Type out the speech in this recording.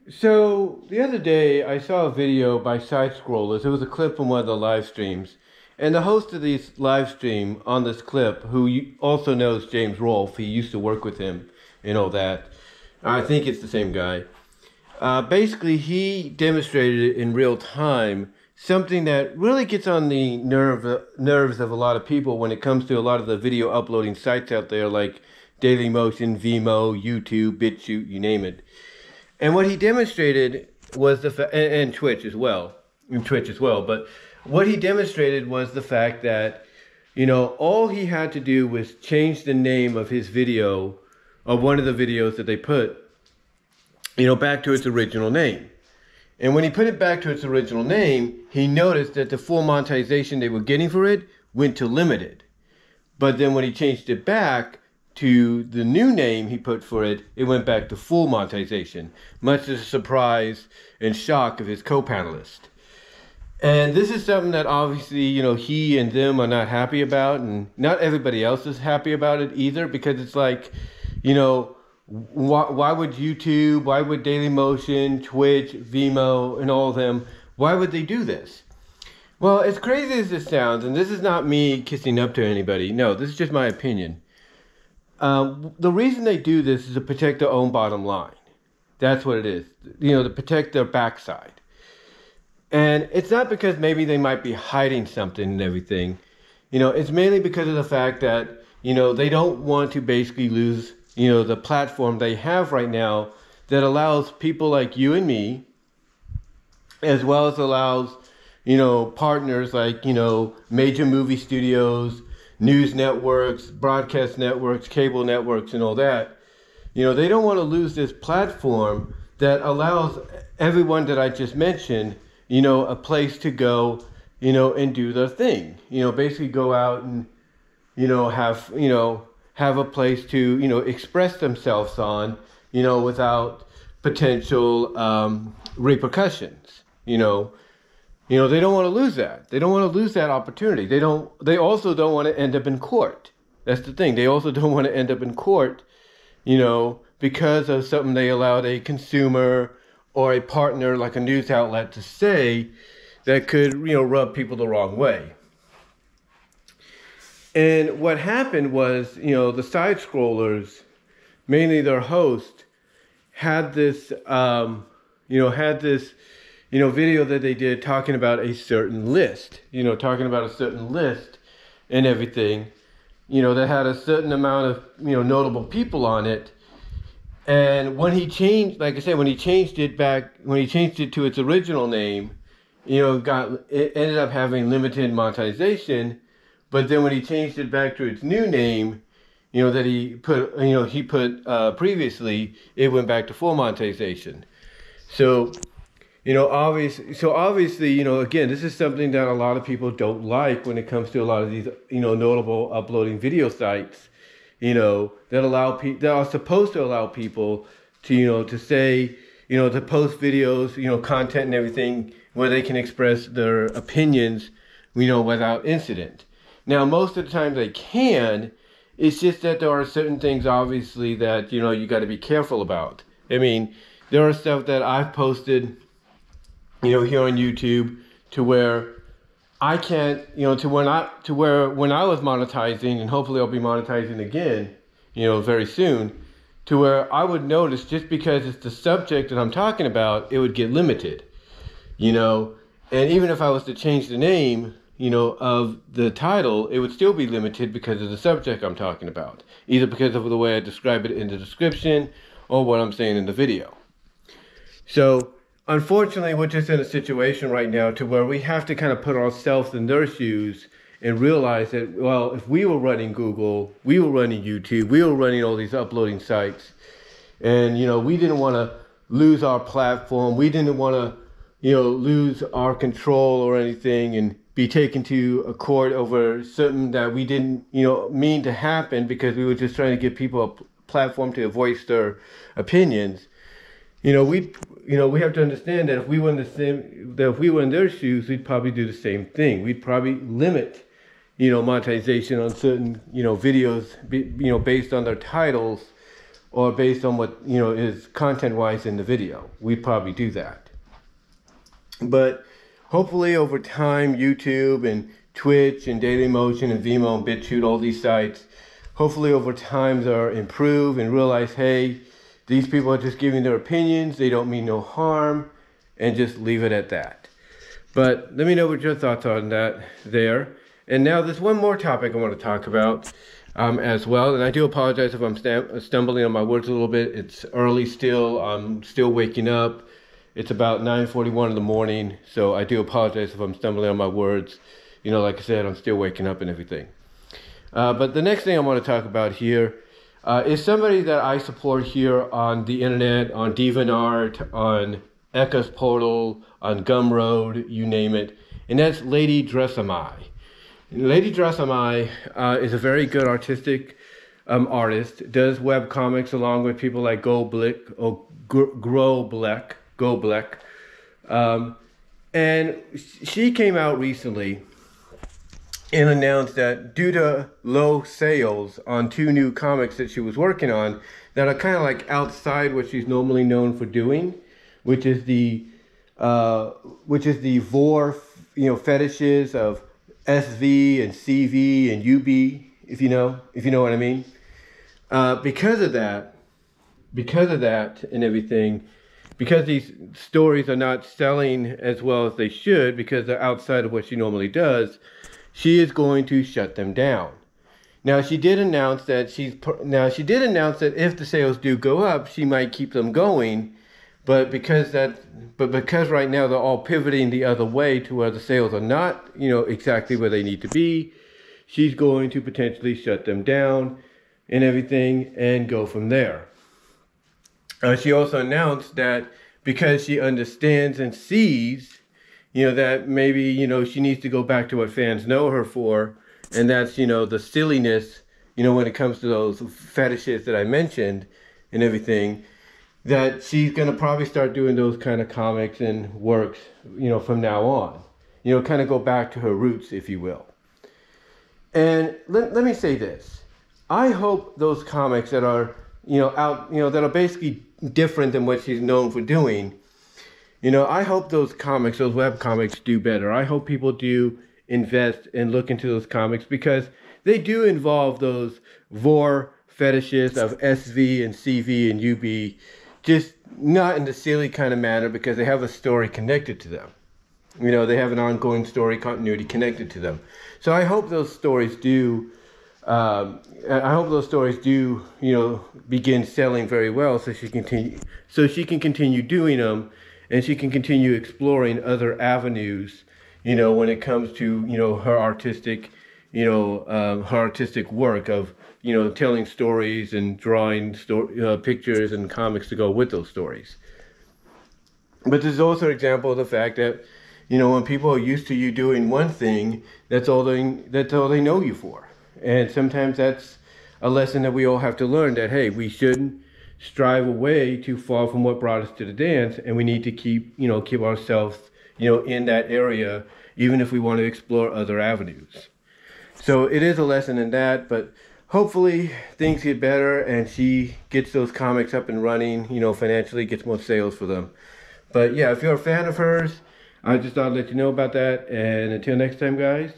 So the other day I saw a video by Side Scrollers. It was a clip from one of the live streams. And the host of this live stream on this clip, who also knows James Rolfe, he used to work with him and all that. I think it's the same guy. Basically, he demonstrated in real time something that really gets on the nerves of a lot of people when it comes to a lot of the video uploading sites out there like Dailymotion, Vimeo, YouTube, BitChute, you name it. And what he demonstrated was and Twitch as well, but what he demonstrated was the fact that, all he had to do was change the name of his video, or one of the videos that they put, back to its original name. And when he put it back to its original name, he noticed that the full monetization they were getting for it went to limited. But then when he changed it back to the new name he put for it, it went back to full monetization, much to the surprise and shock of his co-panelist. And this is something that obviously, he and them are not happy about, and not everybody else is happy about it either, because it's like, why would YouTube, why would Dailymotion, Twitch, Vimeo, and all of them, why would they do this? Well, as crazy as this sounds, and this is not me kissing up to anybody, no, this is just my opinion. The reason they do this is to protect their own bottom line. That's what it is. To protect their backside. And it's not because maybe they might be hiding something and everything. It's mainly because of the fact that, they don't want to basically lose, the platform they have right now that allows people like you and me, as well as allows, partners like, major movie studios, news networks, broadcast networks, cable networks, and all that. They don't want to lose this platform that allows everyone that I just mentioned, a place to go, and do their thing. Basically go out and, have a place to, express themselves on, without potential repercussions, they don't want to lose that. They don't want to lose that opportunity. They also don't want to end up in court. That's the thing. They also don't want to end up in court, because of something they allowed a consumer or a partner like a news outlet to say that could, rub people the wrong way. And what happened was, the side scrollers, mainly their host, had this, video that they did talking about a certain list, and everything, that had a certain amount of, notable people on it. And when he changed, like I said, when he changed it to its original name, it ended up having limited monetization. But then when he changed it back to its new name, that he put previously, it went back to full monetization. So, obviously, again, this is something that a lot of people don't like when it comes to a lot of these, notable uploading video sites, that are supposed to allow people to, to say, to post videos, content and everything where they can express their opinions, without incident. Now, most of the time they can. It's just that there are certain things, obviously, that, you got to be careful about. I mean, there are stuff that I've posted, here on YouTube, to where I can't, when I was monetizing, and hopefully I'll be monetizing again, very soon, to where I would notice just because it's the subject that I'm talking about, it would get limited, and even if I was to change the name, of the title, it would still be limited because of the subject I'm talking about, either because of the way I describe it in the description or what I'm saying in the video. So, unfortunately, we're just in a situation right now to where we have to kind of put ourselves in their shoes and realize that, well, if we were running Google, we were running YouTube, we were running all these uploading sites, and, we didn't want to lose our platform, we didn't want to, lose our control or anything and be taken to a court over something that we didn't, mean to happen because we were just trying to give people a platform to voice their opinions. We have to understand that if we were in their shoes, we'd probably do the same thing. We'd probably limit, monetization on certain, videos, based on their titles or based on what, you know, is content-wise in the video. We'd probably do that. But hopefully over time, YouTube and Twitch and Dailymotion and Vimeo and BitChute, all these sites, hopefully over time they'll improve and realize, hey, these people are just giving their opinions, they don't mean no harm, and just leave it at that. But let me know what your thoughts are on that there. And now there's one more topic I want to talk about as well. And I do apologize if I'm stumbling on my words a little bit. It's early still, I'm still waking up. It's about 9:41 in the morning, so I do apologize if I'm stumbling on my words. You know, like I said, I'm still waking up and everything. But the next thing I want to talk about here is somebody that I support here on the internet, on DeviantArt, on Echo's Portal, on Gumroad, you name it, and that's Lady Drasami. Lady Drasami is a very good artistic artist, does web comics along with people like Groblek. And she came out recently and announced that due to low sales on 2 new comics that she was working on that are kind of like outside what she's normally known for doing, which is the vor, you know, fetishes of SV and CV and UB, if you know what I mean. Because of that and everything, because these stories are not selling as well as they should, because they're outside of what she normally does, she is going to shut them down. Now she did announce that if the sales do go up, she might keep them going, but because right now they're all pivoting the other way to where the sales are not, you know, exactly where they need to be, she's going to potentially shut them down and everything and go from there. She also announced that because she understands and sees, you know, that maybe, you know, she needs to go back to what fans know her for, and that's, you know, the silliness, you know, when it comes to those fetishes that I mentioned and everything, that she's going to probably start doing those kind of comics and works, you know, from now on. You know, kind of go back to her roots, if you will. And let me say this. I hope those comics that are, you know, out, you know, that are basically different than what she's known for doing, you know, I hope those comics, those web comics do better. I hope people do invest and look into those comics because they do involve those vor fetishes of SV and CV and UB, just not in the silly kind of manner because they have a story connected to them. You know, they have an ongoing story continuity connected to them. So I hope those stories do, you know, begin selling very well so she can continue doing them and she can continue exploring other avenues, you know, when it comes to, you know, her artistic work of, you know, telling stories and drawing pictures and comics to go with those stories. But there's also an example of the fact that, you know, when people are used to you doing one thing, that's all they know you for. And sometimes that's a lesson that we all have to learn, that, hey, we shouldn't strive away too far from what brought us to the dance, and we need to keep ourselves, you know, in that area, even if we want to explore other avenues. So it is a lesson in that, but hopefully things get better and she gets those comics up and running, you know, financially, gets more sales for them. But yeah, if you're a fan of hers, I just thought I'd let you know about that. And until next time, guys,